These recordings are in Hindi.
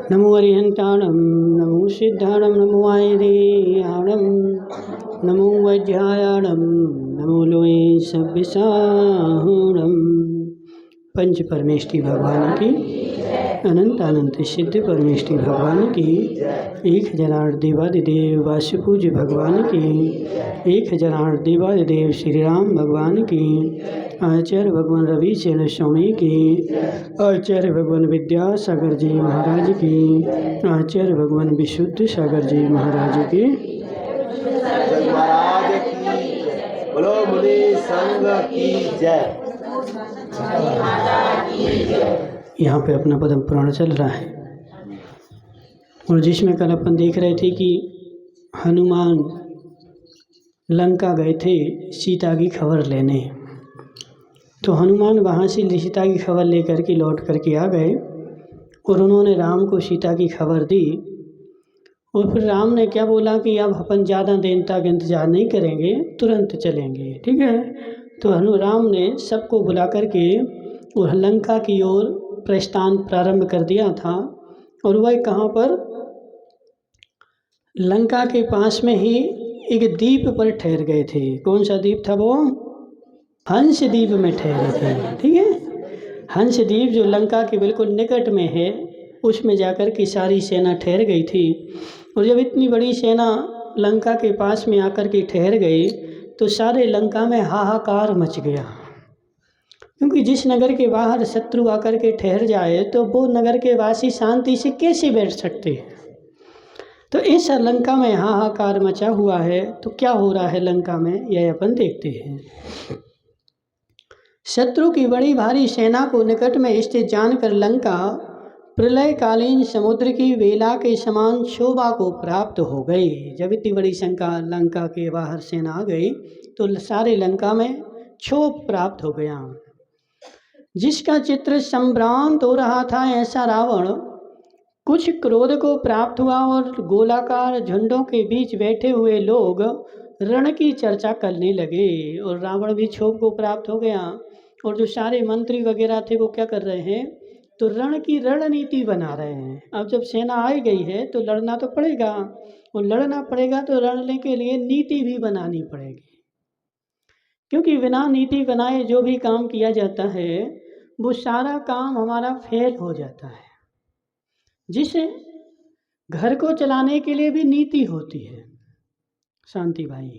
नमो अरिहंताणं नमो सिद्धाणं नमो आयर्याणं नमो वैद्यायाणं नमो लोये सव्यसाहूणं। पंच परमेष्टि भगवान की, अनंत अनंत सिद्ध परमेष्टि भगवान की, 1008 देवादिदेव वासुपूज्य भगवान की, 1008 देवादिदेव श्री राम भगवान की, आचार्य भगवान रवि चरण स्वामी की, आचार्य भगवान विद्यासागर जी महाराज की, आचार्य भगवान विशुद्ध सागर जी महाराज की, महाराज की बोलो, मुनि संघ की जय। यहाँ पे अपना पद्म पुराण चल रहा है और जिसमें कल अपन देख रहे थे कि हनुमान लंका गए थे सीता की खबर लेने। तो हनुमान वहाँ से सीता की खबर लेकर के लौट करके आ गए और उन्होंने राम को सीता की खबर दी। और फिर राम ने क्या बोला कि अब अपन ज़्यादा दिन तक इंतज़ार नहीं करेंगे, तुरंत चलेंगे, ठीक है। तो राम ने सबको बुला करके और लंका की ओर प्रस्थान प्रारंभ कर दिया था। और वह कहाँ पर, लंका के पास में ही एक द्वीप पर ठहर गए थे। कौन सा द्वीप था वो? हंस द्वीप में ठहरे थे, ठीक है। हंस द्वीप जो लंका के बिल्कुल निकट में है, उसमें जाकर की सारी सेना ठहर गई थी। और जब इतनी बड़ी सेना लंका के पास में आकर के ठहर गई तो सारे लंका में हाहाकार मच गया, क्योंकि जिस नगर के बाहर शत्रु आकर के ठहर जाए तो वो नगर के वासी शांति से कैसे बैठ सकते हैं। तो इस लंका में हाहाकार मचा हुआ है। तो क्या हो रहा है लंका में, यह अपन देखते हैं। शत्रु की बड़ी भारी सेना को निकट में स्थित जानकर लंका प्रलयकालीन समुद्र की वेला के समान शोभा को प्राप्त हो गई। जब इतनी बड़ी शंका लंका के बाहर सेना आ गई तो सारे लंका में क्षोभ प्राप्त हो गया। जिसका चित्र संभ्रांत हो रहा था ऐसा रावण कुछ क्रोध को प्राप्त हुआ और गोलाकार झुंडों के बीच बैठे हुए लोग रण की चर्चा करने लगे। और रावण भी क्षोभ को प्राप्त हो गया। और जो सारे मंत्री वगैरह थे वो क्या कर रहे हैं, तो रण की रणनीति बना रहे हैं। अब जब सेना आई गई है तो लड़ना तो पड़ेगा, और लड़ना पड़ेगा तो लड़ने के लिए नीति भी बनानी पड़ेगी, क्योंकि बिना नीति बनाए जो भी काम किया जाता है वो सारा काम हमारा फेल हो जाता है। जिसे घर को चलाने के लिए भी नीति होती है। शांति भाई,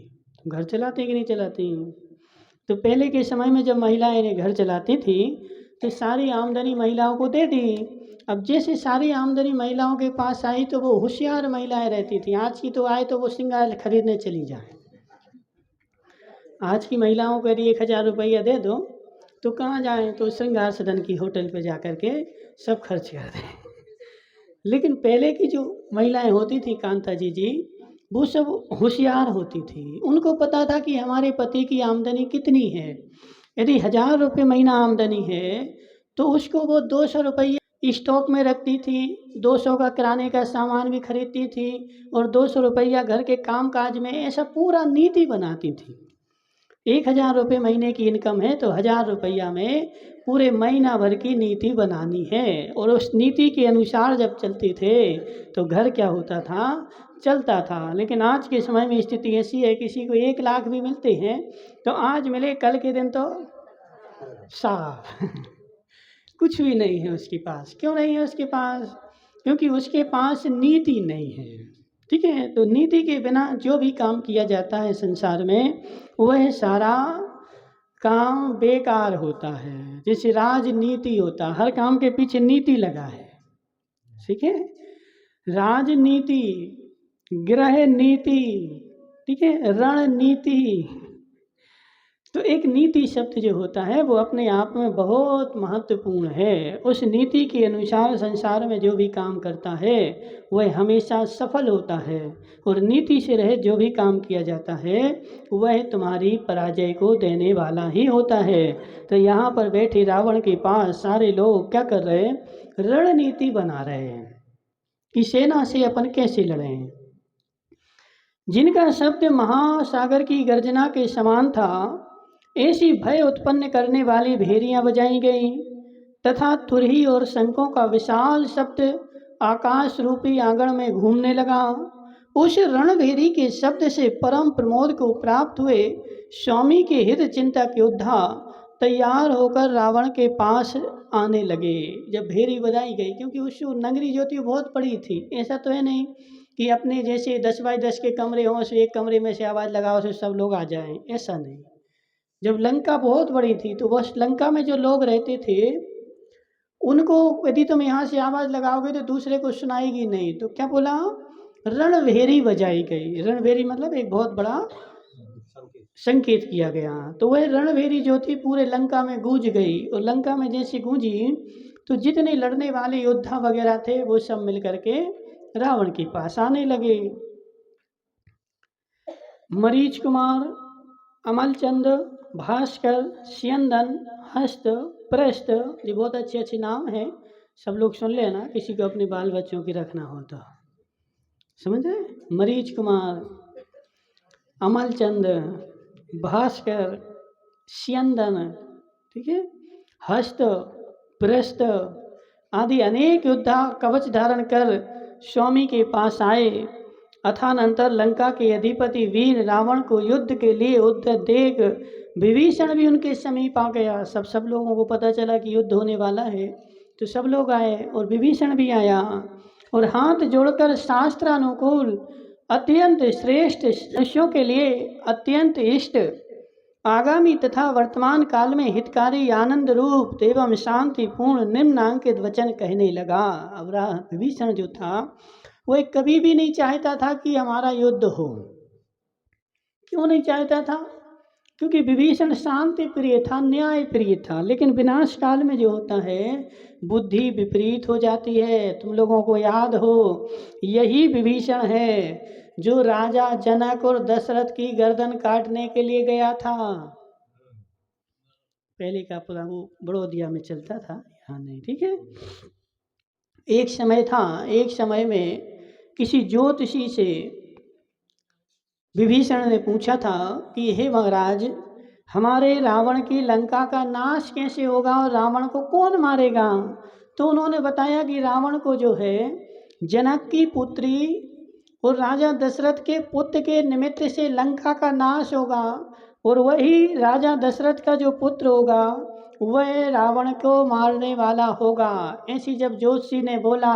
घर चलाते कि नहीं चलाती? तो पहले के समय में जब महिलाएं घर चलाती थी तो सारी आमदनी महिलाओं को दे दी। अब जैसे सारी आमदनी महिलाओं के पास आई तो वो होशियार महिलाएं रहती थी। आज की तो आए तो वो श्रृंगार खरीदने चली जाए। आज की महिलाओं को यदि 1000 रुपया दे दो तो कहाँ जाएं, तो श्रृंगार सदन की होटल पे जा कर के सब खर्च कर दें। लेकिन पहले की जो महिलाएं होती थी कांता जी, वो सब होशियार होती थी। उनको पता था कि हमारे पति की आमदनी कितनी है। यदि 1000 रुपये महीना आमदनी है तो उसको वो 200 रुपये स्टॉक में रखती थी, 200 का किराने का सामान भी खरीदती थी और 200 रुपया घर के काम काज में, ऐसा पूरा नीति बनाती थी। 1000 रुपये महीने की इनकम है तो 1000 रुपया में पूरे महीना भर की नीति बनानी है। और उस नीति के अनुसार जब चलते थे तो घर क्या होता था, चलता था। लेकिन आज के समय में स्थिति ऐसी है, किसी को 1 लाख भी मिलते हैं तो आज मिले कल के दिन तो साफ कुछ भी नहीं है उसके पास। क्यों नहीं है उसके पास? क्योंकि उसके पास नीति नहीं है, ठीक है। तो नीति के बिना जो भी काम किया जाता है संसार में वह सारा काम बेकार होता है। जैसे राजनीति होता, हर काम के पीछे नीति लगा है, ठीक है। राजनीति, गृह नीति, ठीक है, रणनीति। तो एक नीति शब्द जो होता है वो अपने आप में बहुत महत्वपूर्ण है। उस नीति के अनुसार संसार में जो भी काम करता है वह हमेशा सफल होता है। और नीति से रहित जो भी काम किया जाता है वह तुम्हारी पराजय को देने वाला ही होता है। तो यहाँ पर बैठे रावण के पास सारे लोग क्या कर रहे हैं, रणनीति बना रहे हैं कि सेना से अपन कैसे लड़ें। जिनका शब्द महासागर की गर्जना के समान था, ऐसी भय उत्पन्न करने वाली भेरियां बजाई गईं तथा तुरही और शंखों का विशाल शब्द आकाश रूपी आंगन में घूमने लगा। उस रणभेरी के शब्द से परम प्रमोद को प्राप्त हुए स्वामी के हित चिंतक योद्धा तैयार होकर रावण के पास आने लगे। जब भेरी बजाई गई, क्योंकि उस नगरी जो थी बहुत बड़ी थी, ऐसा तो है नहीं कि अपने जैसे 10 बाई 10 के कमरे हों, उस एक कमरे में से आवाज़ लगाओ से सब लोग आ जाएं, ऐसा नहीं। जब लंका बहुत बड़ी थी तो बस लंका में जो लोग रहते थे उनको यदि तुम यहाँ से आवाज़ लगाओगे तो दूसरे को सुनाएगी नहीं। तो क्या बोला, रणभेरी बजाई गई। रणभेरी मतलब एक बहुत बड़ा संकेत किया गया। तो वह रणभेरी जो थी पूरे लंका में गूंज गई, और लंका में जैसे गूंजी तो जितने लड़ने वाले योद्धा वगैरह थे वो सब मिल करके रावण के पास आने लगे। मरीच कुमार, अमलचंद, भास्कर, स्यंदन, हस्त, प्रस्थ, ये बहुत अच्छे अच्छे नाम हैं, सब लोग सुन लेना, किसी को अपने बाल बच्चों की रखना हो तो। समझ रहे? मरीच कुमार, अमलचंद, भास्कर, स्यंदन, ठीक है, हस्त, प्रस्थ आदि अनेक योद्धा कवच धारण कर स्वामी के पास आए। अथानंतर लंका के अधिपति वीर रावण को युद्ध के लिए उद्धत देख विभीषण भी उनके समीप आ गया। सब लोगों को पता चला कि युद्ध होने वाला है, तो सब लोग आए और विभीषण भी आया, और हाथ जोड़कर शास्त्रानुकूल अत्यंत श्रेष्ठ शिष्यों के लिए अत्यंत इष्ट आगामी तथा वर्तमान काल में हितकारी आनंद रूप एवं शांतिपूर्ण निम्नांकित वचन कहने लगा। अब विभीषण जो था वो एक कभी भी नहीं चाहता था कि हमारा युद्ध हो। क्यों नहीं चाहता था? क्योंकि विभीषण शांति प्रिय था, न्याय प्रिय था। लेकिन विनाश काल में जो होता है बुद्धि विपरीत हो जाती है। तुम लोगों को याद हो, यही विभीषण है जो राजा जनक और दशरथ की गर्दन काटने के लिए गया था। पहले का पूरा वो बड़ौदिया में चलता था, यहाँ नहीं, ठीक है। एक समय था, एक समय में किसी ज्योतिषी से विभीषण ने पूछा था कि हे महाराज, हमारे रावण की लंका का नाश कैसे होगा और रावण को कौन मारेगा? तो उन्होंने बताया कि रावण को जो है जनक की पुत्री और राजा दशरथ के पुत्र के निमित्त से लंका का नाश होगा, और वही राजा दशरथ का जो पुत्र होगा वह रावण को मारने वाला होगा। ऐसी जब ज्योतिषी ने बोला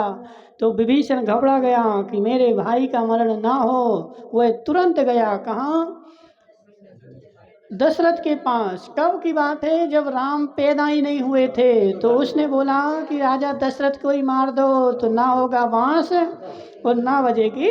तो विभीषण घबरा गया कि मेरे भाई का मरण ना हो। वह तुरंत गया कहाँ? दशरथ के पास। कब की बात है? जब राम पैदा ही नहीं हुए थे। तो उसने बोला कि राजा दशरथ को ही मार दो, तो ना होगा बांस और ना बजेगी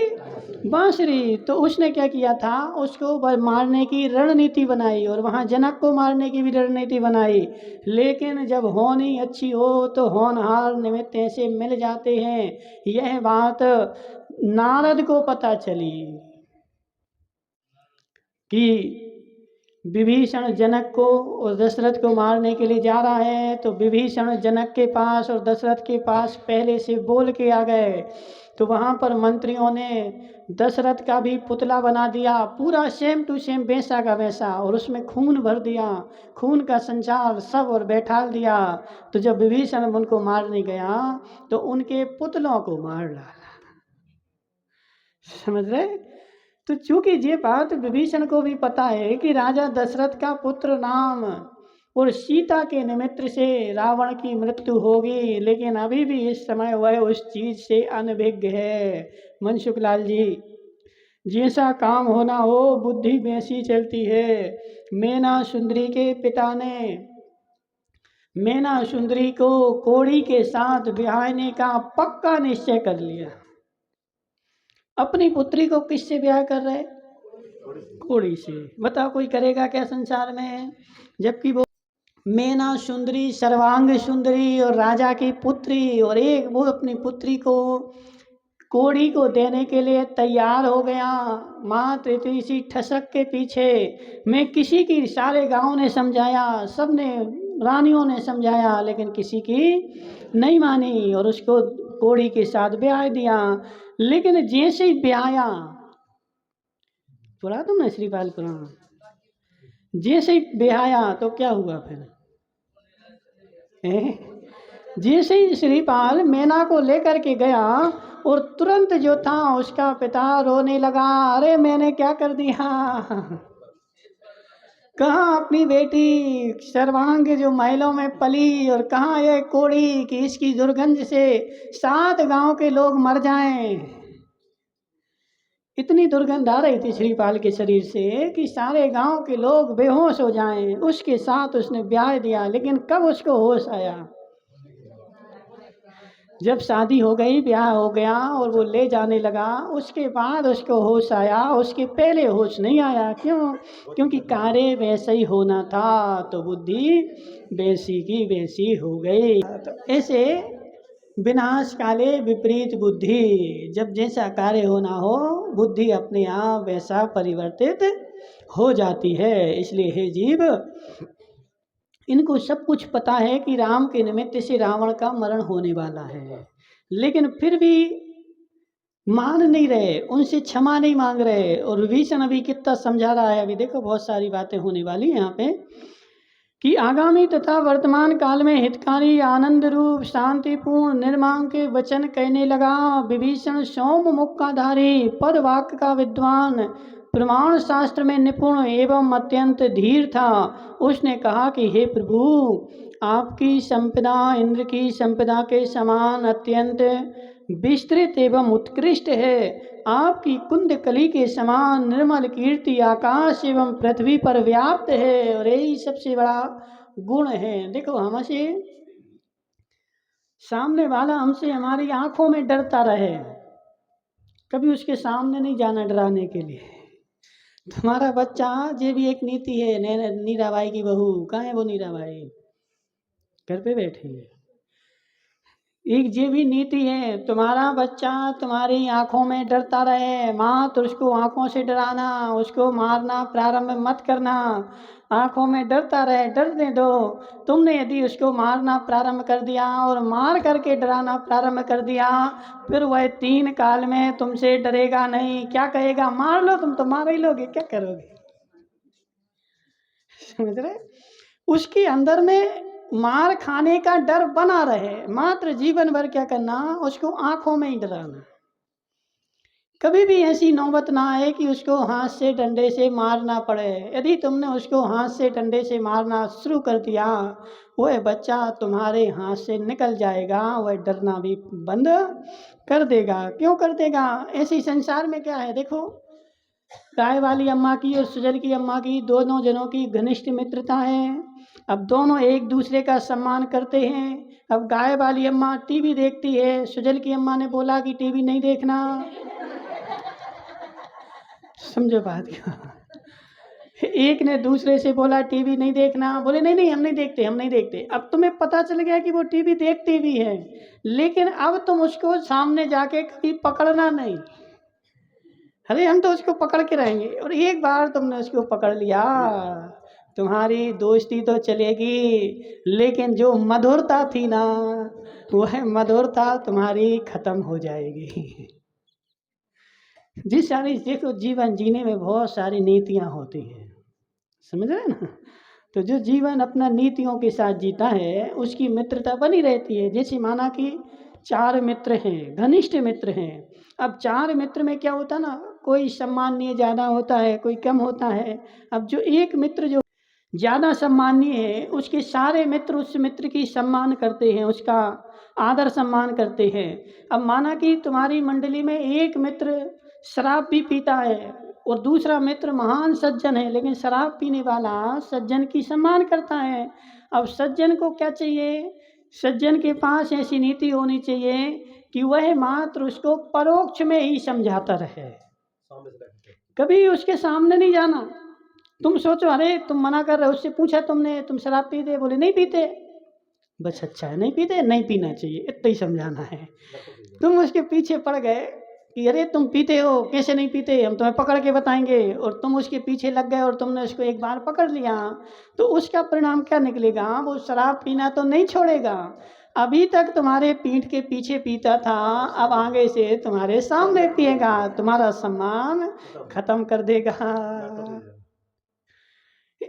बांसुरी। तो उसने क्या किया था, उसको मारने की रणनीति बनाई, और वहाँ जनक को मारने की भी रणनीति बनाई। लेकिन जब होनी अच्छी हो तो होनहार निमित्त ऐसे मिल जाते हैं। यह बात नारद को पता चली कि विभीषण जनक को और दशरथ को मारने के लिए जा रहा है। तो विभीषण जनक के पास और दशरथ के पास पहले से बोल के आ गए। तो वहाँ पर मंत्रियों ने दशरथ का भी पुतला बना दिया, पूरा सेम टू सेम वैसा का वैसा, और उसमें खून भर दिया, खून का संचार सब, और बैठा दिया। तो जब विभीषण उनको मारने गया तो उनके पुतलों को मार डाला। समझ रहे? तो चूंकि ये बात विभीषण को भी पता है कि राजा दशरथ का पुत्र नाम और सीता के निमित्त से रावण की मृत्यु होगी, लेकिन अभी भी इस समय वह उस चीज से अनभिज्ञ है। मनसुख लाल जी, जैसा काम होना हो बुद्धि वैसी चलती है। मैना सुंदरी के पिता ने मैना सुंदरी को कोड़ी के साथ ब्याहने का पक्का निश्चय कर लिया। अपनी पुत्री को किससे ब्याह कर रहे? कोड़ी से। बताओ कोई करेगा क्या संसार में? जबकि वो मैना सुंदरी, सर्वांग सुंदरी और राजा की पुत्री, और एक वो अपनी पुत्री को कोड़ी को देने के लिए तैयार हो गया। मात्र इतनी सी ठसक के पीछे मैं किसी की, सारे गांव ने समझाया, सबने रानियों ने समझाया, लेकिन किसी की नहीं मानी और उसको कोड़ी के साथ ब्याह दिया। लेकिन जैसे ही ब्याया, पढ़ा तुमने श्रीपाल पुराण, जैसे ही ब्याया तो क्या हुआ फिर? जैसे ही श्रीपाल मैना को लेकर के गया और तुरंत जो था उसका पिता रोने लगा, अरे मैंने क्या कर दिया, कहाँ अपनी बेटी सर्वांग जो महलों में पली और कहाँ ये कोड़ी कि इसकी दुर्गंध से 7 गांव के लोग मर जाएं। इतनी दुर्गंध आ रही थी श्रीपाल के शरीर से कि सारे गांव के लोग बेहोश हो जाएं। उसके साथ उसने ब्याह दिया, लेकिन कब उसको होश आया, जब शादी हो गई, ब्याह हो गया और वो ले जाने लगा, उसके बाद उसको होश आया। उसके पहले होश नहीं आया। क्यों? क्योंकि कार्य वैसे ही होना था तो बुद्धि वैसी की वैसी हो गई। तो ऐसे विनाश काले विपरीत बुद्धि, जब जैसा कार्य होना हो बुद्धि अपने आप वैसा परिवर्तित हो जाती है। इसलिए हे जीव, इनको सब कुछ पता है कि राम के निमित्त से रावण का मरण होने वाला है, लेकिन फिर भी मान नहीं रहे, उनसे क्षमा नहीं मांग रहे। और विभीषण अभी कितना समझा रहा है। अभी देखो बहुत सारी बातें होने वाली हैं यहाँ पे कि आगामी तथा वर्तमान काल में हितकारी आनंद रूप शांतिपूर्ण निर्माण के वचन कहने लगा। विभीषण सौम मुख का धारी, पद वाक्य का विद्वान, प्रमाण शास्त्र में निपुण एवं अत्यंत धीर था। उसने कहा कि हे प्रभु, आपकी संपदा इंद्र की संपदा के समान अत्यंत विस्तृत एवं उत्कृष्ट है। आपकी कुंद कली के समान निर्मल कीर्ति आकाश एवं पृथ्वी पर व्याप्त है, और यही सबसे बड़ा गुण है। देखो, हमसे सामने वाला हमसे हमारी आंखों में डरता रहे, कभी उसके सामने नहीं जाना डराने के लिए। तुम्हारा बच्चा, ये भी एक नीति है। नीराबाई की बहू कहाँ है? वो नीराबाई घर पे बैठी है। एक ये भी नीति है, तुम्हारा बच्चा तुम्हारी आंखों में डरता रहे, माँ तो उसको आंखों से डराना, उसको मारना प्रारंभ मत करना। आंखों में डरता रहे, डरने दो। तुमने यदि उसको मारना प्रारंभ कर दिया और मार करके डराना प्रारंभ कर दिया, फिर वह 3 काल में तुमसे डरेगा नहीं। क्या कहेगा? मार लो, तुम तो मार ही लोगे, क्या करोगे? समझ रहे? उसके अंदर में मार खाने का डर बना रहे, मात्र जीवन भर क्या करना, उसको आंखों में ही डराना। कभी भी ऐसी नौबत ना आए कि उसको हाथ से डंडे से मारना पड़े। यदि तुमने उसको हाथ से डंडे से मारना शुरू कर दिया, वह बच्चा तुम्हारे हाथ से निकल जाएगा, वह डरना भी बंद कर देगा। क्यों कर देगा? ऐसी संसार में क्या है, देखो, गाय वाली अम्मा की और सुजल की अम्मा की, दोनों जनों की घनिष्ठ मित्रता है। अब दोनों एक दूसरे का सम्मान करते हैं। अब गाय वाली अम्मा टीवी देखती है, सुजल की अम्मा ने बोला कि टीवी नहीं देखना। समझो बात क्या? एक ने दूसरे से बोला टीवी नहीं देखना, बोले नहीं नहीं हम नहीं देखते, हम नहीं देखते। अब तुम्हें पता चल गया कि वो टीवी देखती भी है, लेकिन अब तुम उसको सामने जाके कभी पकड़ना नहीं। अरे हम तो उसको पकड़ के रहेंगे, और एक बार तुमने उसको पकड़ लिया, तुम्हारी दोस्ती तो चलेगी, लेकिन जो मधुरता थी ना, वह मधुरता तुम्हारी खत्म हो जाएगी। जिस सारी देखो, जीवन जीने में बहुत सारी नीतियाँ होती हैं, समझ रहे हैं ना? तो जो जीवन अपना नीतियों के साथ जीता है, उसकी मित्रता बनी रहती है। जैसे माना कि 4 मित्र हैं, घनिष्ठ मित्र हैं। अब 4 मित्र में क्या होता ना, कोई सम्माननीय ज़्यादा होता है, कोई कम होता है। अब जो एक मित्र जो ज़्यादा सम्माननीय है, उसके सारे मित्र उस मित्र की सम्मान करते हैं, उसका आदर सम्मान करते हैं। अब माना कि तुम्हारी मंडली में एक मित्र शराब भी पीता है और दूसरा मित्र महान सज्जन है, लेकिन शराब पीने वाला सज्जन की सम्मान करता है। अब सज्जन को क्या चाहिए? सज्जन के पास ऐसी नीति होनी चाहिए कि वह मात्र उसको परोक्ष में ही समझाता रहे, कभी उसके सामने नहीं जाना। तुम सोचो, अरे तुम मना कर रहे हो, उससे पूछा तुमने तुम शराब पीते? बोले नहीं पीते। बस अच्छा है, नहीं पीते, नहीं पीना चाहिए, इतना ही समझाना है। तुम उसके पीछे पड़ गए कि अरे तुम पीते हो, कैसे नहीं पीते, हम तुम्हें पकड़ के बताएंगे, और तुम उसके पीछे लग गए और तुमने उसको एक बार पकड़ लिया, तो उसका परिणाम क्या निकलेगा? वो शराब पीना तो नहीं छोड़ेगा। अभी तक तुम्हारे पीठ के पीछे पीता था, अब आगे से तुम्हारे सामने पिएगा, तुम्हारा सम्मान खत्म कर देगा।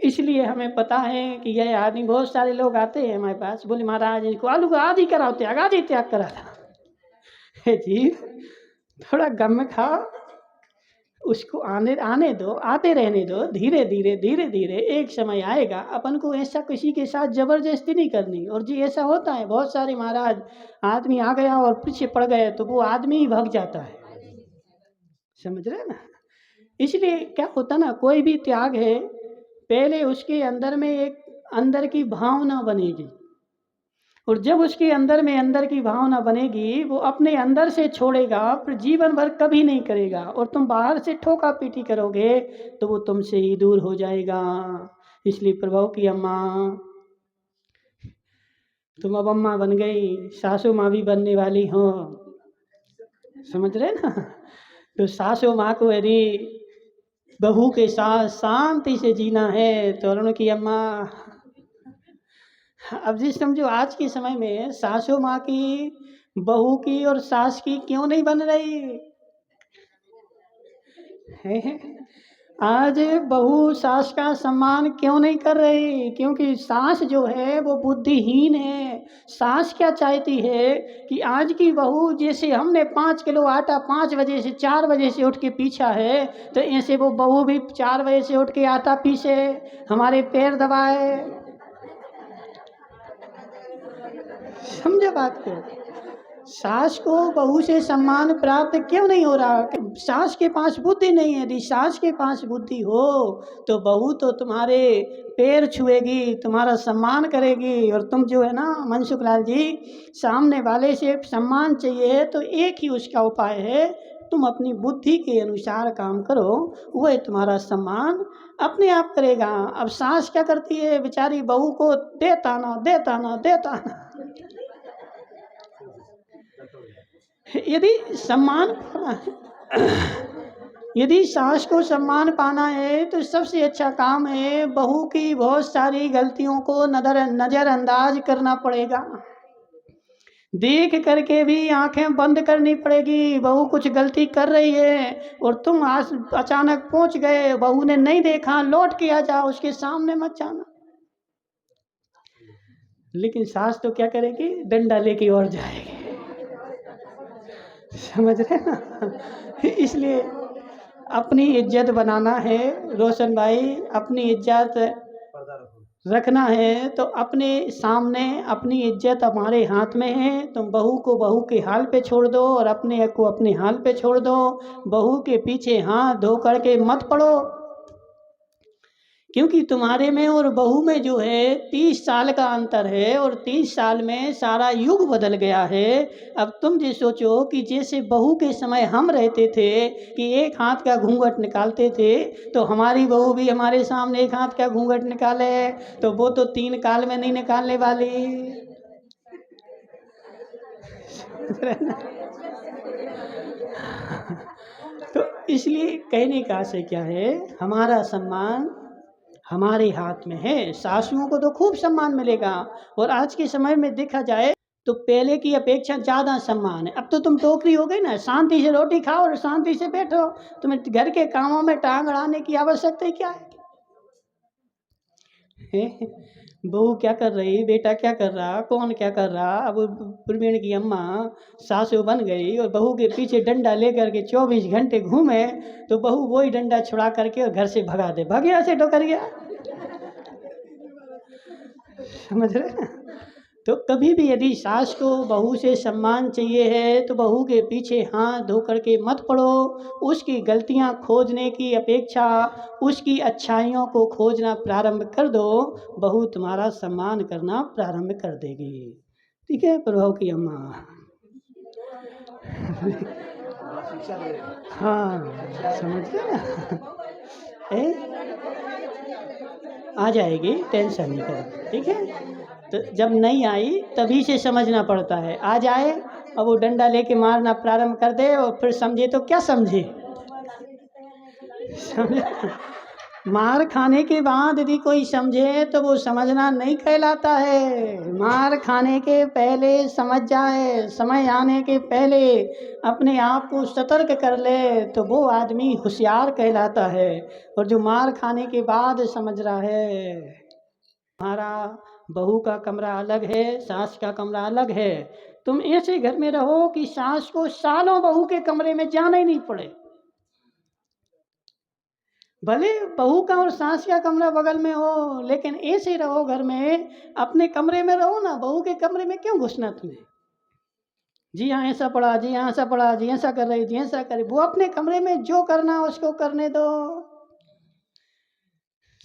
इसलिए हमें पता है कि यह आदमी, बहुत सारे लोग आते हैं हमारे पास, बोले महाराज इनको आलू का आदि कराओ, त्याग आदि त्याग करा था। हे जी, थोड़ा गम में खाओ, उसको आने आने दो, आते रहने दो, धीरे धीरे धीरे धीरे एक समय आएगा। अपन को ऐसा किसी के साथ जबरदस्ती नहीं करनी। और जी ऐसा होता है बहुत सारे महाराज, आदमी आ गया और पीछे पड़ गए तो वो आदमी ही भाग जाता है, समझ रहे हैं ना। इसलिए क्या होता ना, कोई भी त्याग है पहले उसके अंदर में एक अंदर की भावना बनेगी, और जब उसके अंदर में अंदर की भावना बनेगी वो अपने अंदर से छोड़ेगा, फिर जीवन भर कभी नहीं करेगा। और तुम बाहर से ठोका पीटी करोगे तो वो तुमसे ही दूर हो जाएगा। इसलिए प्रभु की अम्मा, तुम अब अम्मा बन गई, सासू माँ भी बनने वाली हो, समझ रहे ना। तो सासू माँ को यदि बहू के साथ शांति से जीना है तो अरुण की अम्मा, अब जी समझो आज के समय में सासू माँ की, बहू की और सास की क्यों नहीं बन रही है? आज बहू सास का सम्मान क्यों नहीं कर रही? क्योंकि सास जो है वो बुद्धिहीन है। सास क्या चाहती है कि आज की बहू, जैसे हमने 5 किलो आटा 5 बजे से 4 बजे से उठ के पीछा है, तो ऐसे वो बहू भी 4 बजे से उठ के आटा पीसे, हमारे पैर दबाए। समझे बात को? सास को बहू से सम्मान प्राप्त क्यों नहीं हो रहा? सास के पास बुद्धि नहीं है। यदि सास के पास बुद्धि हो तो बहू तो तुम्हारे पैर छुएगी, तुम्हारा सम्मान करेगी। और तुम जो है ना मनसुख लाल जी, सामने वाले से सम्मान चाहिए तो एक ही उसका उपाय है, तुम अपनी बुद्धि के अनुसार काम करो, वह तुम्हारा सम्मान अपने आप करेगा। अब सास क्या करती है बेचारी, बहू को देता ना देता ना देता ना। यदि सम्मान यदि सास को सम्मान पाना है तो सबसे अच्छा काम है बहू की बहुत सारी गलतियों को नज़रअंदाज करना पड़ेगा। देख करके भी आंखें बंद करनी पड़ेगी। बहू कुछ गलती कर रही है और तुम अचानक पहुंच गए, बहू ने नहीं देखा, लौट के आ जाओ, उसके सामने मत जाना। लेकिन सास तो क्या करेगी, डंडा लेके और जाएगी, समझ रहे ना। इसलिए अपनी इज्जत बनाना है रोशन भाई, अपनी इज्जत रखना है तो अपने सामने अपनी इज्जत हमारे हाथ में है। तुम बहू को बहू के हाल पे छोड़ दो और अपने को अपने हाल पे छोड़ दो। बहू के पीछे हाथ धो करके मत पड़ो, क्योंकि तुम्हारे में और बहू में जो है 30 साल का अंतर है और 30 साल में सारा युग बदल गया है। अब तुम ये सोचो कि जैसे बहू के समय हम रहते थे कि एक हाथ का घूंघट निकालते थे, तो हमारी बहू भी हमारे सामने एक हाथ का घूंघट निकाले तो वो तो 3 काल में नहीं निकालने वाली। तो इसलिए कहने का आशय क्या है, हमारा सम्मान हमारे हाथ में है। सासुओं को तो खूब सम्मान मिलेगा, और आज के समय में देखा जाए तो पहले की अपेक्षा ज़्यादा सम्मान है। अब तो तुम टोकरी हो गई ना, शांति से रोटी खाओ और शांति से बैठो, तुम्हें घर के कामों में टांग अड़ाने की आवश्यकता क्या है? बहू क्या कर रही, बेटा क्या कर रहा, कौन क्या कर रहा। अब प्रवीण की अम्मा सासू बन गई और बहू के पीछे डंडा लेकर के 24 घंटे घूमे तो बहू वही डंडा छुड़ा करके और घर से भगा दे, भाग गया से ठोकर गया। समझ रहे ना। तो कभी भी यदि सास को बहू से सम्मान चाहिए है तो बहू के पीछे हाथ धो करके मत पड़ो। उसकी गलतियां खोजने की अपेक्षा उसकी अच्छाइयों को खोजना प्रारंभ कर दो, बहू तुम्हारा सम्मान करना प्रारंभ कर देगी। ठीक है प्रभु की अम्मा। हाँ समझ गए ना, आ जाएगी, टेंशन नहीं कर। ठीक है, तो जब नहीं आई तभी से समझना पड़ता है। आ जाए अब वो डंडा लेके मारना प्रारंभ कर दे और फिर समझे तो क्या समझे, समझे। मार खाने के बाद यदि कोई समझे तो वो समझना नहीं कहलाता है। मार खाने के पहले समझ जाए, समय आने के पहले अपने आप को सतर्क कर ले तो वो आदमी होशियार कहलाता है। और जो मार खाने के बाद समझ रहा है, हमारा बहू का कमरा अलग है, सास का कमरा अलग है, तुम ऐसे घर में रहो कि सास को सालों बहू के कमरे में जाना ही नहीं पड़े। भले बहू का और सास का कमरा बगल में हो, लेकिन ऐसे रहो घर में, अपने कमरे में रहो ना, बहू के कमरे में क्यों घुसना तुम्हें। जी हाँ ऐसा पड़ा, जी हाँ ऐसा पड़ा, जी ऐसा कर रही, जी ऐसा करे, वो अपने कमरे में जो करना उसको करने दो।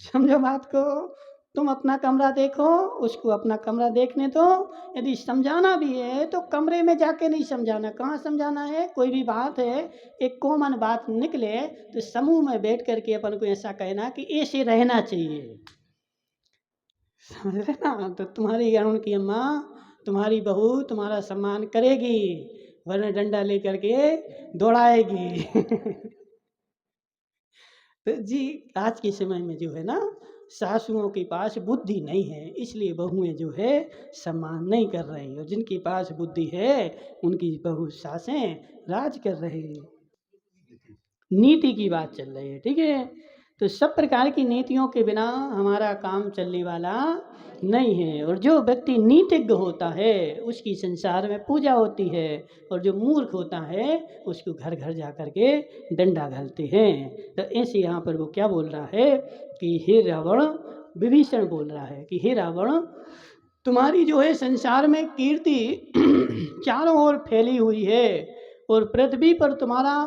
समझो बात को। तुम अपना कमरा देखो, उसको अपना कमरा देखने दो। यदि समझाना भी है तो कमरे में जाके नहीं समझाना। कहाँ समझाना है? कोई भी बात है, एक कॉमन बात निकले तो समूह में बैठ करके अपन को ऐसा कहना कि ऐसे रहना चाहिए। समझ रहे ना? तो तुम्हारी अरुण की अम्मा, तुम्हारी बहू तुम्हारा सम्मान करेगी, वरना डंडा लेकर के दौड़ाएगी। तो जी आज के समय में जो है ना, सासुओं के पास बुद्धि नहीं है, इसलिए बहुएं जो है सम्मान नहीं कर रही, और जिनके पास बुद्धि है उनकी बहू सासें राज कर रही हैं। नीति की बात चल रही है, ठीक है। तो सब प्रकार की नीतियों के बिना हमारा काम चलने वाला नहीं है। और जो व्यक्ति नीतिज्ञ होता है उसकी संसार में पूजा होती है, और जो मूर्ख होता है उसको घर घर जा कर के डंडा घालते हैं। तो ऐसे यहाँ पर वो क्या बोल रहा है कि हे रावण, विभीषण बोल रहा है कि हे रावण, तुम्हारी जो है संसार में कीर्ति चारों ओर फैली हुई है, और पृथ्वी पर तुम्हारा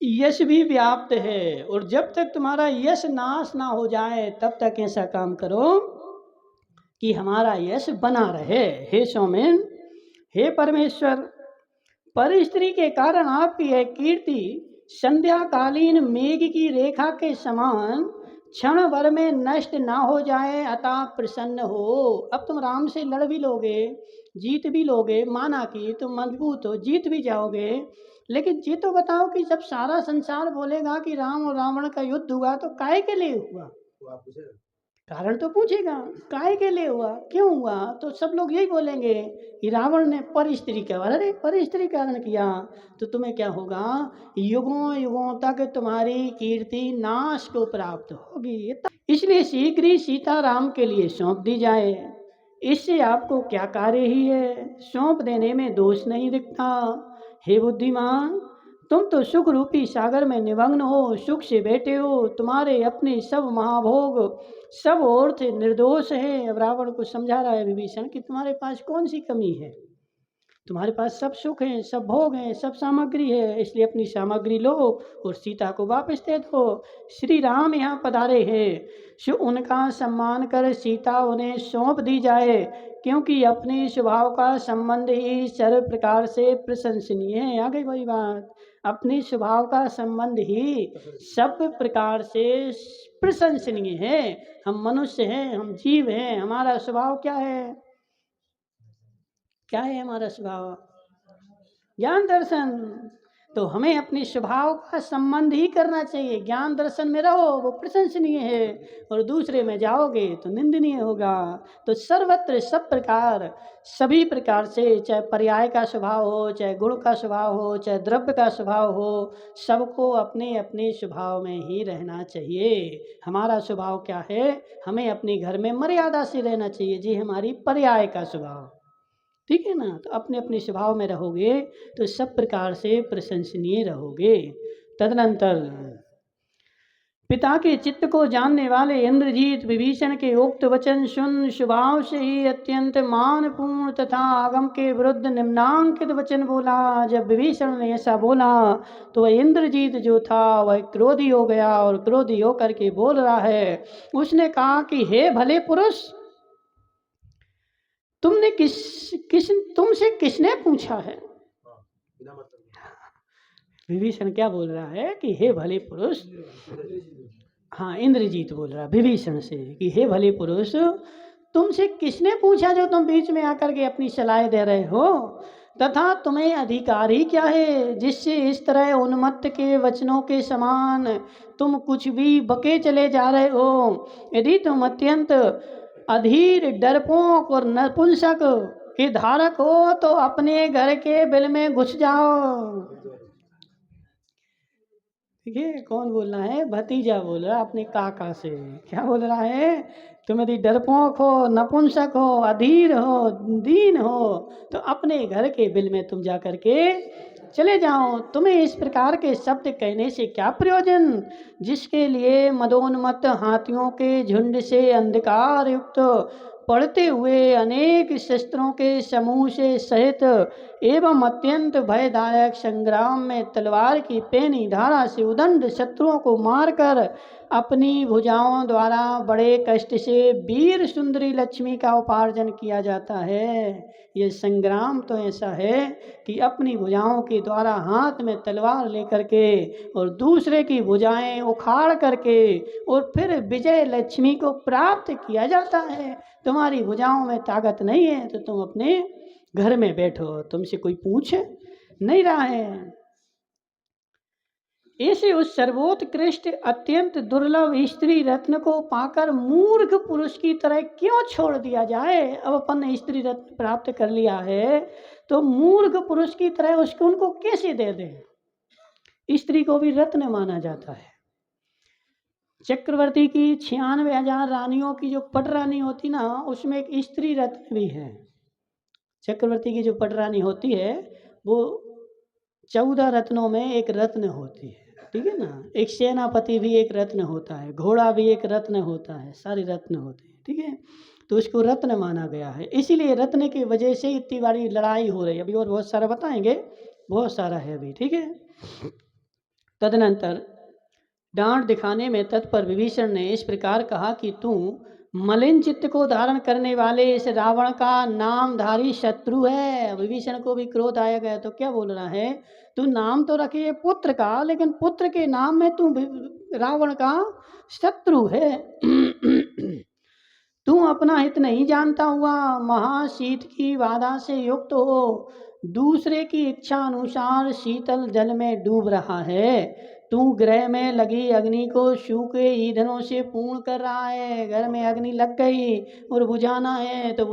यश भी व्याप्त है, और जब तक तुम्हारा यश नाश ना हो जाए तब तक ऐसा काम करो कि हमारा यश बना रहे। हे सौमेन, हे परमेश्वर, पर स्त्री के कारण आपकी यह कीर्ति संध्याकालीन मेघ की रेखा के समान क्षण भर में नष्ट ना हो जाए, अतः प्रसन्न हो। अब तुम राम से लड़ भी लोगे, जीत भी लोगे, माना कि तुम मजबूत हो, जीत भी जाओगे, लेकिन ये तो बताओ कि जब सारा संसार बोलेगा कि राम और रावण का युद्ध हुआ तो काहे के लिए हुआ? कारण तो पूछेगा, काहे के लिए हुआ, क्यों हुआ? तो सब लोग यही बोलेंगे कि रावण ने पर स्त्री का, अरे पर स्त्री कारण किया, तो तुम्हें क्या होगा? युगों युगों तक तुम्हारी कीर्ति नाश को प्राप्त होगी। इसलिए शीघ्र ही सीता राम के लिए सौंप दी जाए। इससे आपको क्या कार्य ही है, सौंप देने में दोष नहीं दिखता। हे बुद्धिमान, तुम तो सुख रूपी सागर में निमग्न हो, सुख से बैठे हो, तुम्हारे अपने सब महाभोग सब ओर से निर्दोष है। अब रावण को समझा रहा है विभीषण कि तुम्हारे पास कौन सी कमी है, तुम्हारे पास सब सुख है, सब भोग है, सब सामग्री है, इसलिए अपनी सामग्री लो और सीता को वापस दे दो। श्री राम यहाँ पधारे हैं, उनका सम्मान कर सीता उन्हें सौंप दी जाए, क्योंकि अपने स्वभाव का संबंध ही सर्व प्रकार से प्रशंसनीय है। आ गई वही बात, अपने स्वभाव का संबंध ही सब प्रकार से प्रशंसनीय है। हम मनुष्य हैं, हम जीव हैं, हमारा स्वभाव क्या है? क्या है हमारा स्वभाव? ज्ञान दर्शन। तो हमें अपने स्वभाव का संबंध ही करना चाहिए। ज्ञान दर्शन में रहो, वो प्रशंसनीय है, और दूसरे में जाओगे तो निंदनीय होगा। तो सर्वत्र सब प्रकार, सभी प्रकार से, चाहे पर्याय का स्वभाव हो, चाहे गुण का स्वभाव हो, चाहे द्रव्य का स्वभाव हो, सबको अपने अपने स्वभाव में ही रहना चाहिए। हमारा स्वभाव क्या है? हमें अपने घर में मर्यादा से रहना चाहिए, जी हमारी पर्याय का स्वभाव, ठीक है ना। तो अपने अपने स्वभाव में रहोगे तो सब प्रकार से प्रशंसनीय रहोगे। तदनंतर पिता के चित्त को जानने वाले इंद्रजीत विभीषण के उक्त वचन सुन स्वभाव से ही अत्यंत मानपूर्ण तथा आगम के विरुद्ध निम्नांकित वचन बोला। जब विभीषण ने ऐसा बोला तो वह इंद्रजीत जो था वह क्रोधी हो गया, और क्रोधी होकर के बोल रहा है, उसने कहा कि हे भले पुरुष, तुमसे किसने पूछा है? विभीषण क्या बोल रहा है कि हे भले पुरुष, हाँ इंद्रजीत बोल रहा है विभीषण से कि हे भले पुरुष, तुमसे किसने पूछा जो तुम बीच में आकर के अपनी सलाह दे रहे हो? तथा तुम्हें अधिकार ही क्या है जिससे इस तरह उन्मत्त के वचनों के समान तुम कुछ भी बके चले जा रहे हो। यदि तुम अत्यंत अधीर, डरपोक और नपुंसक के धारक हो तो अपने घर के बिल में घुस जाओ। देखिए कौन बोल रहा है? भतीजा बोल रहा है अपने काका से। क्या बोल रहा है? तुम यदि डरपोक हो, नपुंसक हो, अधीर हो, दीन हो तो अपने घर के बिल में तुम जा करके चले जाओ। तुम्हें इस प्रकार के शब्द कहने से क्या प्रयोजन, जिसके लिए मदोन्मत्त हाथियों के झुंड से अंधकार युक्त पड़ते हुए अनेक शस्त्रों के समूह से सहित एवं अत्यंत भयदायक संग्राम में तलवार की पैनी धारा से उदंड शत्रुओं को मारकर अपनी भुजाओं द्वारा बड़े कष्ट से वीर सुंदरी लक्ष्मी का उपार्जन किया जाता है। ये संग्राम तो ऐसा है कि अपनी भुजाओं के द्वारा हाथ में तलवार लेकर के और दूसरे की भुजाएं उखाड़ करके और फिर विजय लक्ष्मी को प्राप्त किया जाता है। तुम्हारी भुजाओं में ताकत नहीं है तो तुम अपने घर में बैठो, तुमसे कोई पूछ नहीं रहा है। ऐसे उस सर्वोत्कृष्ट अत्यंत दुर्लभ स्त्री रत्न को पाकर मूर्ख पुरुष की तरह क्यों छोड़ दिया जाए। अब अपन ने स्त्री रत्न प्राप्त कर लिया है तो मूर्ख पुरुष की तरह उसको उनको कैसे दे दें। स्त्री को भी रत्न माना जाता है। चक्रवर्ती की 96,000 रानियों की जो पटरानी होती ना, उसमें एक स्त्री रत्न भी है। चक्रवर्ती की जो पटरानी होती है वो 14 रत्नों में एक रत्न होती है, ठीक है ना। एक सेनापति भी एक रत्न होता है, घोड़ा भी एक रत्न होता है, सारे रत्न होते हैं, ठीक है। तो उसको रत्न माना गया है, इसीलिए रत्न की वजह से इतनी बड़ी लड़ाई हो रही है अभी, और बहुत सारा बताएंगे, बहुत सारा है अभी, ठीक है। तदनंतर डांट दिखाने में तत्पर विभीषण ने इस प्रकार कहा कि तू मलिन चित्त को धारण करने वाले इस रावण का नामधारी शत्रु है। विभीषण को भी क्रोध आया गया तो क्या बोल रहा है, तू नाम तो रखे पुत्र का, लेकिन पुत्र के नाम में तू रावण का शत्रु है। तू अपना हित नहीं जानता हुआ महाशीत की बाधा से युक्त हो दूसरे की इच्छा अनुसार शीतल जल में डूब रहा है। तू गृह में लगी अग्नि को सूखे ईंधनों से पूर्ण कर रहा है। घर में अग्नि लग गई और बुझाना है तो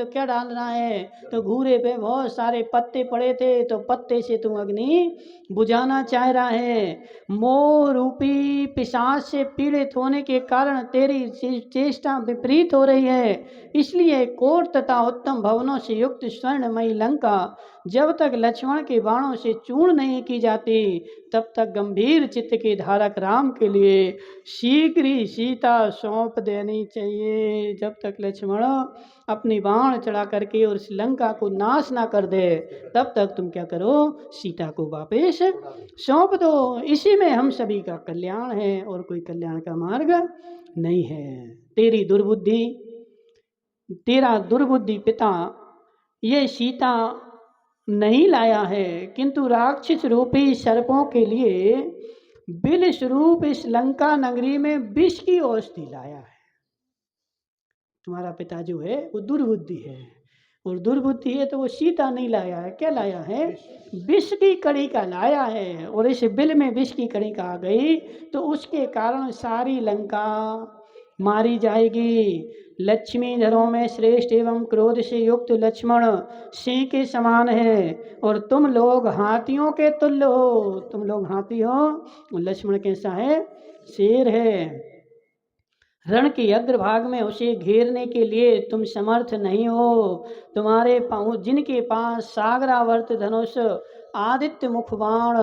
क्या डाल रहा है, तो घूरे पे बहुत सारे पत्ते पड़े थे तो पत्ते से तू अग्नि बुझाना चाह रहा है। मोह रूपी पिशाच से पीड़ित होने के कारण तेरी चेष्टा विपरीत हो रही है, इसलिए कोट तथा उत्तम भवनों से युक्त स्वर्णमयी लंका जब तक लक्ष्मण के बाणों से चूर्ण नहीं की जाती तब तक गंभीर चित्त के धारक राम के लिए शीघ्र ही सीता सौंप देनी चाहिए। जब तक लक्ष्मण अपनी बाण चढ़ा करके और इस लंका को नाश ना कर दे तब तक तुम क्या करो, सीता को वापस सौंप दो। इसी में हम सभी का कल्याण है और कोई कल्याण का मार्ग नहीं है। तेरा दुर्बुद्धि पिता ये सीता नहीं लाया है, किंतु राक्षस रूपी सर्पों के लिए बिल स्वरूप इस लंका नगरी में विष की औषधि लाया है। तुम्हारा पिता जो है वो दुर्बुद्धि है, और दुर्बुद्धि है तो वो सीता नहीं लाया है, क्या लाया है, विष की कड़ी का लाया है। और इस बिल में विष की कड़ी का आ गई तो उसके कारण सारी लंका मारी जाएगी। लक्ष्मी धरों में श्रेष्ठ एवं क्रोध से युक्त लक्ष्मण सिंह के समान है और तुम लोग हाथियों के तुल्य हो। तुम लोग हाथी हो, लक्ष्मण कैसा है, शेर है। रण के अग्रभाग में उसे घेरने के लिए तुम समर्थ नहीं हो। तुम्हारे जिनके पास सागरावर्त धनुष, आदित्य मुख बाण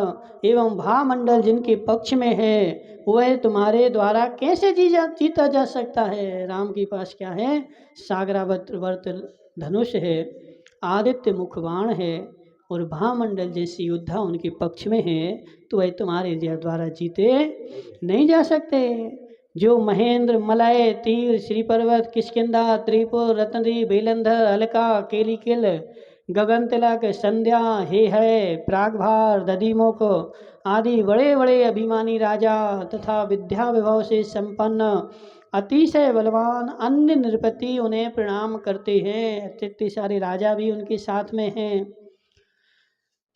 एवं भामंडल जिनके पक्ष में है वह तुम्हारे द्वारा कैसे जीता जा सकता है। राम के पास क्या है, सागरावर्त धनुष है, आदित्य मुख बाण है और भामंडल जैसी योद्धा उनके पक्ष में है, तो वह तुम्हारे द्वारा जीते नहीं जा सकते। जो महेंद्र, मलय, तीर, श्री पर्वत, किष्किंधा, त्रिपुर, रत्नदी, बेलंधर, अलका, केलिकिल, गगन तिलक, संध्या, हे है, प्रागभार, दधिमुख आदि बड़े बड़े अभिमानी राजा तथा विद्या विभव से संपन्न अतिशय बलवान अन्य नृपति उन्हें प्रणाम करते हैं। इतने सारे राजा भी उनके साथ में हैं।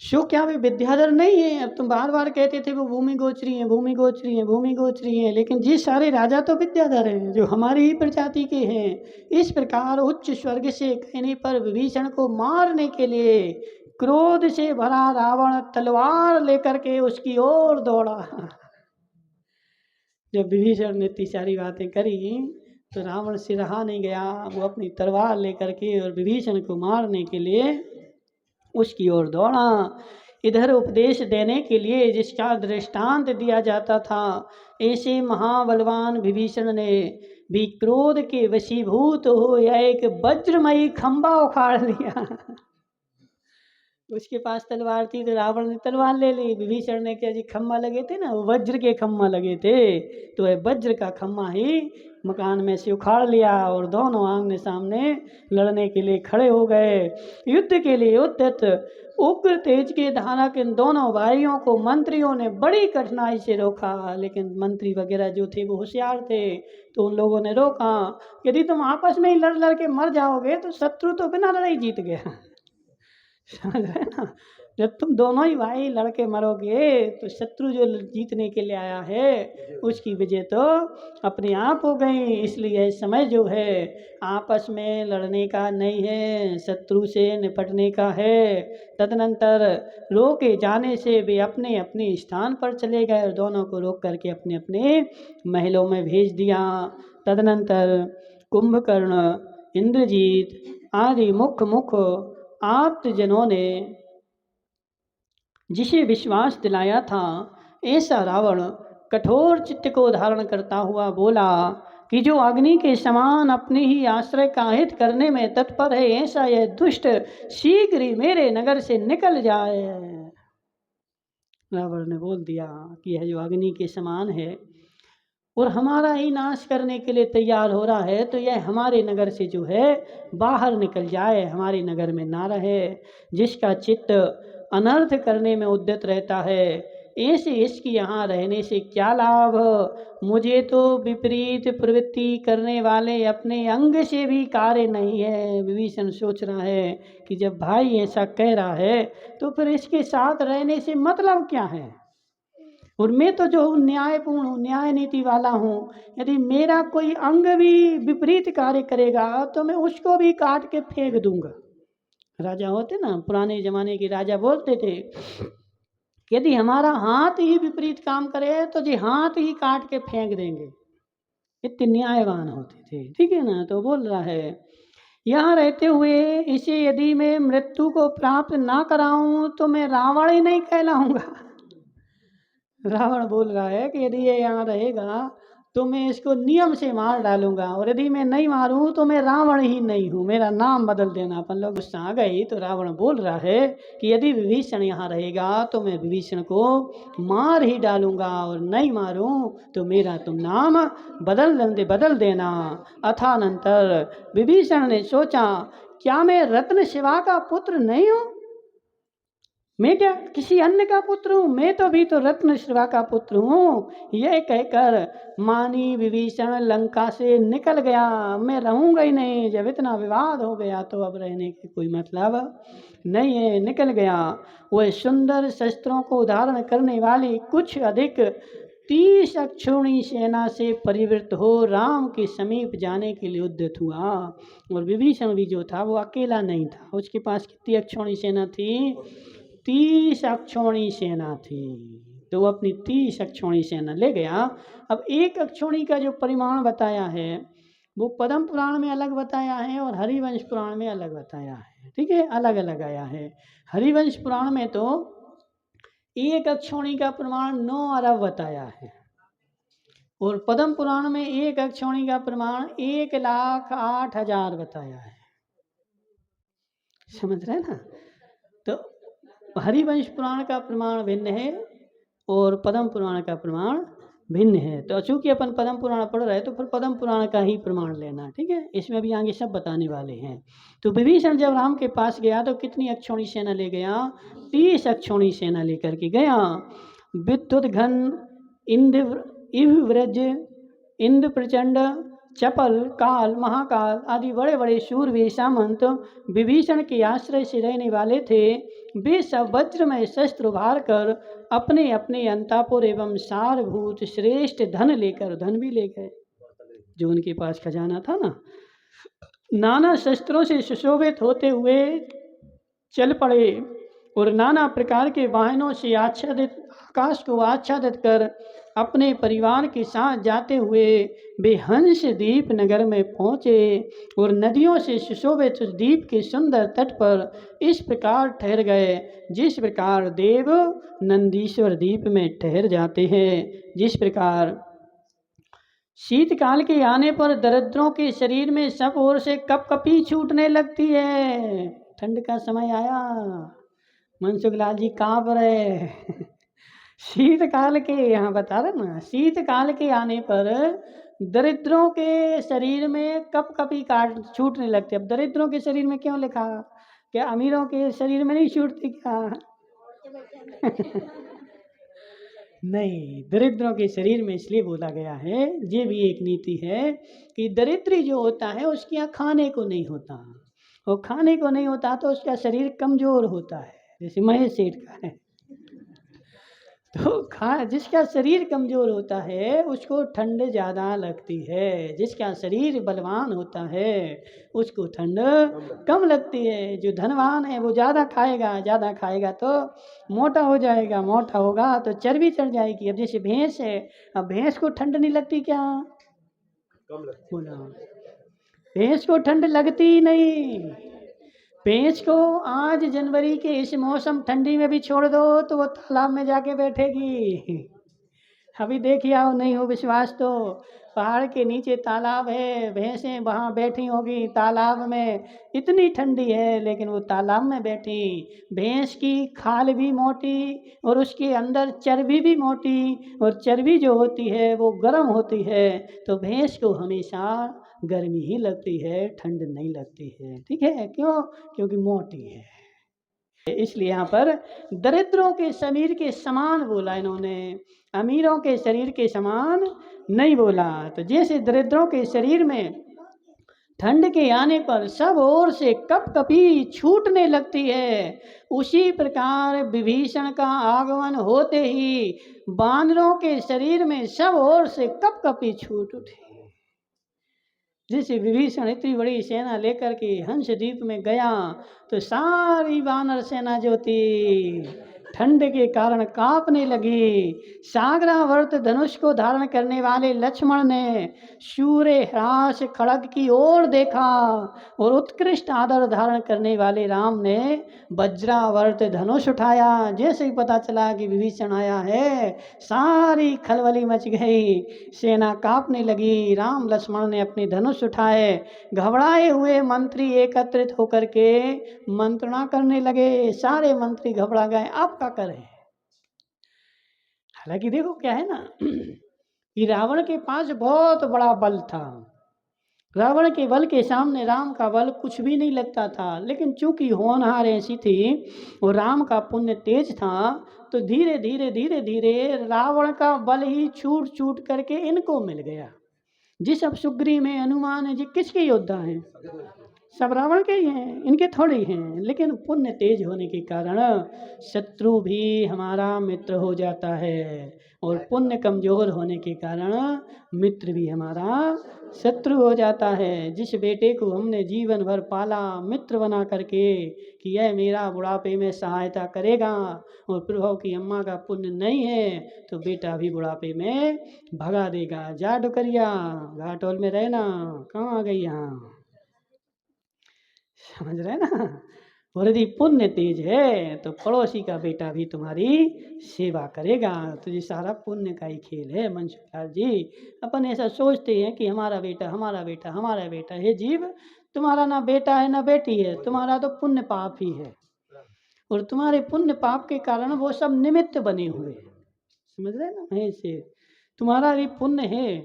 सो क्या वे विद्याधर नहीं है? अब तुम बार बार कहते थे वो भूमि गोचरी है, भूमि गोचरी है, भूमि गोचरी है, लेकिन ये सारे राजा तो विद्याधर हैं जो हमारी ही प्रजाति के हैं। इस प्रकार उच्च स्वर्ग से कहने पर विभीषण को मारने के लिए क्रोध से भरा रावण तलवार लेकर के उसकी ओर दौड़ा। जब विभीषण ने इतनी सारी बातें करी तो रावण से रहा नहीं गया, वो अपनी तलवार लेकर के और विभीषण को मारने के लिए उसकी ओर दौड़ा। इधर उपदेश देने के लिए जिसका दृष्टांत दिया जाता था, ऐसे महाबलवान विभीषण ने भी क्रोध के वशीभूत हो यह एक वज्रमयी खंबा उखाड़ लिया। उसके पास तलवार थी तो रावण ने तलवार ले ली, विभीषण ने क्या जी खम्मा लगे थे ना, वो वज्र के खम्मा लगे थे, तो वह वज्र का खम्मा ही मकान में से उखाड़ लिया और दोनों आमने सामने लड़ने के लिए खड़े हो गए। युद्ध के लिए उद्यत उग्र तेज के धारक इन दोनों भाइयों को मंत्रियों ने बड़ी कठिनाई से रोका, लेकिन मंत्री वगैरह जो थे वो होशियार थे, तो उन लोगों ने रोका। यदि तुम आपस में ही लड़ लड़ के मर जाओगे तो शत्रु तो बिना लड़ाई जीत गया। समझ रहे ना? जब तुम दोनों ही भाई लड़के मरोगे तो शत्रु जो जीतने के लिए आया है उसकी विजय तो अपने आप हो गई। इसलिए समय जो है आपस में लड़ने का नहीं है, शत्रु से निपटने का है। तदनंतर रोके जाने से वे अपने अपने स्थान पर चले गए और दोनों को रोक करके अपने अपने महलों में भेज दिया। तदनंतर कुंभकर्ण, इंद्रजीत आदि मुख्य आप्तजनों ने जिसे विश्वास दिलाया था, ऐसा रावण कठोर चित्त को धारण करता हुआ बोला कि जो अग्नि के समान अपने ही आश्रय का हित करने में तत्पर है, ऐसा यह दुष्ट शीघ्र ही मेरे नगर से निकल जाए। रावण ने बोल दिया कि यह जो अग्नि के समान है और हमारा ही नाश करने के लिए तैयार हो रहा है, तो यह हमारे नगर से जो है बाहर निकल जाए, हमारे नगर में ना रहे। जिसका चित्त अनर्थ करने में उद्यत रहता है, ऐसे इसकी यहाँ रहने से क्या लाभ? मुझे तो विपरीत प्रवृत्ति करने वाले अपने अंग से भी कार्य नहीं है। विभीषण सोच रहा है कि जब भाई ऐसा कह रहा है तो फिर इसके साथ रहने से मतलब क्या है? और मैं तो जो हूँ न्यायपूर्ण हूँ, न्याय नीति वाला हूँ, यदि मेरा कोई अंग भी विपरीत कार्य करेगा तो मैं उसको भी काट के फेंक दूंगा। राजा होते ना, पुराने जमाने के राजा बोलते थे यदि हमारा हाथ ही विपरीत काम करे तो जी हाथ ही काट के फेंक देंगे, इतने न्यायवान होते थे। ठीक है ना? तो बोल रहा है यहाँ रहते हुए इसे यदि मैं मृत्यु को प्राप्त ना कराऊं तो मैं रावण ही नहीं कहलाऊंगा। रावण बोल रहा है कि यदि ये यहाँ रहेगा तो मैं इसको नियम से मार डालूंगा, और यदि मैं नहीं मारूं तो मैं रावण ही नहीं हूँ, मेरा नाम बदल देना। अपन लोग गुस्सा आ गई तो रावण बोल रहा है कि यदि विभीषण यहाँ रहेगा तो मैं विभीषण को मार ही डालूंगा, और नहीं मारूं तो मेरा तुम नाम बदल देना। अथानंतर विभीषण ने सोचा क्या मैं रत्न शिवा का पुत्र नहीं हूँ? मैं क्या किसी अन्य का पुत्र हूँ? मैं तो भी तो रत्न शिवा का पुत्र हूँ। यह कहकर मानी विभीषण लंका से निकल गया। मैं रहूँगा ही नहीं, जब इतना विवाद हो गया तो अब रहने की कोई मतलब नहीं है। निकल गया। वह सुंदर शस्त्रों को धारण करने वाली कुछ अधिक 30 अक्षौणी सेना से परिवृत हो राम के समीप जाने के लिए उद्यत हुआ। और विभीषण भी जो था वो अकेला नहीं था, उसके पास कितनी अक्षौणी सेना थी? 30 अक्षौणी सेना थी। तो वो अपनी 30 अक्षौणी सेना ले गया। अब एक अक्षौणी का जो परिमाण बताया है वो पद्म पुराण में अलग बताया है और हरिवंश पुराण में अलग बताया है। ठीक है, अलग अलग आया है। हरिवंश पुराण में तो एक अक्षौणी का प्रमाण 9 अरब बताया है, और पद्म पुराण में एक अक्षौणी का प्रमाण 1,08,000 बताया है। समझ रहे ना? तो हरिवंश पुराण का प्रमाण भिन्न है और पद्म पुराण का प्रमाण भिन्न है। तो चूंकि अपन पद्म पुराण पढ़ रहे हैं तो फिर पद्म पुराण का ही प्रमाण लेना। ठीक है, इसमें भी आगे सब बताने वाले हैं। तो विभीषण जब राम के पास गया तो कितनी अक्षौणी सेना ले गया? 30 अक्षौणी सेना लेकर के गया। विद्युत घन इंद्र इव व्रज इंद्र प्रचंड चपल, काल, महाकाल आदि बड़े बड़े शूरवीर सामंत विभीषण के आश्रय से रहने वाले थे। वे सब वज्रमय शस्त्र उभार कर अपने अपने अंतापुर एवं सारभूत श्रेष्ठ धन लेकर, धन भी ले गए जो उनके पास खजाना था ना, नाना शस्त्रों से सुशोभित होते हुए चल पड़े और नाना प्रकार के वाहनों से आच्छादित, आकाश को आच्छादित कर अपने परिवार के साथ जाते हुए वे हंस द्वीप नगर में पहुँचे और नदियों से सुशोभित उस द्वीप के सुंदर तट पर इस प्रकार ठहर गए जिस प्रकार देव नंदीश्वर द्वीप में ठहर जाते हैं। जिस प्रकार शीतकाल के आने पर दरिद्रों के शरीर में सब ओर से कपकपी छूटने लगती है। ठंड का समय आया, मनसुख लाल जी काँप रहे। शीतकाल के, यहाँ बता रहे ना, शीतकाल के आने पर दरिद्रों के शरीर में कपकपी काट छूटने लगती है। अब दरिद्रों के शरीर में क्यों लिखा? क्या अमीरों के शरीर में नहीं छूटती क्या? नहीं, दरिद्रों के शरीर में इसलिए बोला गया है, ये भी एक नीति है कि दरिद्री जो होता है उसके यहाँ खाने को नहीं होता, और खाने को नहीं होता तो उसका शरीर कमजोर होता है। जैसे महेश सेठ का है, तो जिसका शरीर कमजोर होता है उसको ठंड ज़्यादा लगती है, जिसका शरीर बलवान होता है उसको ठंड कम लगती है। जो धनवान है वो ज़्यादा खाएगा तो मोटा हो जाएगा, मोटा होगा तो चर्बी चढ़ जाएगी। अब जैसे भैंस है, अब भैंस को ठंड नहीं लगती क्या? कम लगती बोला, भैंस को ठंड लगती ही नहीं। भैंस को आज जनवरी के इस मौसम ठंडी में भी छोड़ दो तो वो तालाब में जाके बैठेगी। अभी देखिए आओ, नहीं हो विश्वास तो पहाड़ के नीचे तालाब है, भैंसें वहाँ बैठी होगी तालाब में, इतनी ठंडी है लेकिन वो तालाब में बैठी। भैंस की खाल भी मोटी और उसके अंदर चर्बी भी मोटी, और चर्बी जो होती है वो गर्म होती है, तो भैंस को हमेशा गर्मी ही लगती है, ठंड नहीं लगती है। ठीक है, क्यों? क्योंकि मोटी है। इसलिए यहाँ पर दरिद्रों के शरीर के समान बोला इन्होंने, अमीरों के शरीर के समान नहीं बोला। तो जैसे दरिद्रों के शरीर में ठंड के आने पर सब ओर से कपकपी छूटने लगती है, उसी प्रकार विभीषण का आगमन होते ही बानरों के शरीर में सब ओर से कपकपी छूट उठी। जैसे विभीषण इतनी बड़ी सेना लेकर के हंस द्वीप में गया तो सारी वानर सेना जो थी ठंड के कारण कांपने लगी। सागरावर्त धनुष को धारण करने वाले लक्ष्मण ने सूर्य ह्रास खड़ग की ओर देखा, और उत्कृष्ट आदर धारण करने वाले राम ने वज्रावर्त धनुष उठाया। जैसे ही पता चला कि विभीषण आया है, सारी खलबली मच गई, सेना कांपने लगी। राम लक्ष्मण ने अपने धनुष उठाए, घबराए हुए मंत्री एकत्रित होकर के मंत्रणा करने लगे। सारे मंत्री घबरा गए, आप क्या करें? हालांकि देखो क्या है ना कि रावण के पास बहुत बड़ा बल था, रावण के बल के सामने राम का बल कुछ भी नहीं लगता था। लेकिन चूंकि होनहार ऐसी थी और राम का पुण्य तेज था, तो धीरे धीरे धीरे धीरे रावण का बल ही छूट छूट करके इनको मिल गया। जिस अब सुग्रीव में हनुमान है, जी किसके योद्धा हैं? सब रावण के ही हैं, इनके थोड़े हैं। लेकिन पुण्य तेज होने के कारण शत्रु भी हमारा मित्र हो जाता है, और पुण्य कमजोर होने के कारण मित्र भी हमारा शत्रु हो जाता है। जिस बेटे को हमने जीवन भर पाला मित्र बना करके कि यह मेरा बुढ़ापे में सहायता करेगा, और प्रभु की अम्मा का पुण्य नहीं है तो बेटा भी बुढ़ापे में भगा देगा। जा डुकरिया, घाटोल में रहना, कहाँ आ गई यहाँ? समझ रहे ना? और यदि पुण्य तेज है तो पड़ोसी का बेटा भी तुम्हारी सेवा करेगा। तो ये सारा पुण्य का ही खेल है। मनसुख लाल जी, अपन ऐसा सोचते हैं कि हमारा बेटा हमारा बेटा हमारा बेटा है। जीव, तुम्हारा ना बेटा है ना बेटी है, तुम्हारा तो पुण्य पाप ही है, और तुम्हारे पुण्य पाप के कारण वो सब निमित्त बने हुए हैं। समझ रहे ना? ऐसे तुम्हारा भी पुण्य है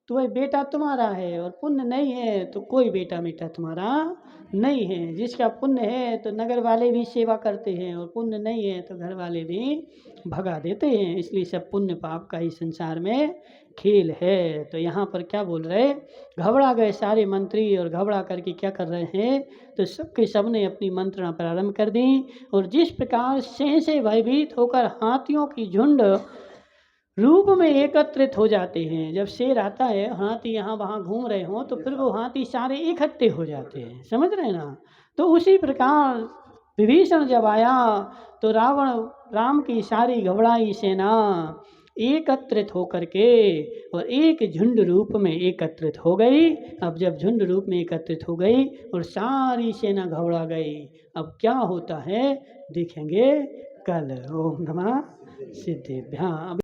तो वह बेटा तुम्हारा है, और पुण्य नहीं है तो कोई बेटा बेटा तुम्हारा नहीं है। जिसका पुण्य है तो नगर वाले भी सेवा करते हैं, और पुण्य नहीं है तो घर वाले भी भगा देते हैं। इसलिए सब पुण्य पाप का ही संसार में खेल है। तो यहाँ पर क्या बोल रहे, घबरा गए सारे मंत्री, और घबरा करके क्या कर रहे हैं, तो सबके सब ने अपनी मंत्रणा प्रारंभ कर दी। और जिस प्रकार शें से भयभीत होकर हाथियों की झुंड रूप में एकत्रित हो जाते हैं, जब शेर आता है, हाथी यहाँ वहाँ घूम रहे हों तो फिर वो हाथी सारे इकट्ठे हो जाते हैं, समझ रहे हैं ना। तो उसी प्रकार विभीषण जब आया तो रावण राम की सारी घबराई सेना एकत्रित होकर के और एक झुंड रूप में एकत्रित हो गई। अब जब झुंड रूप में एकत्रित हो गई और सारी सेना घबरा गई, अब क्या होता है देखेंगे कल। ओम नमः सिद्धेभ्यां।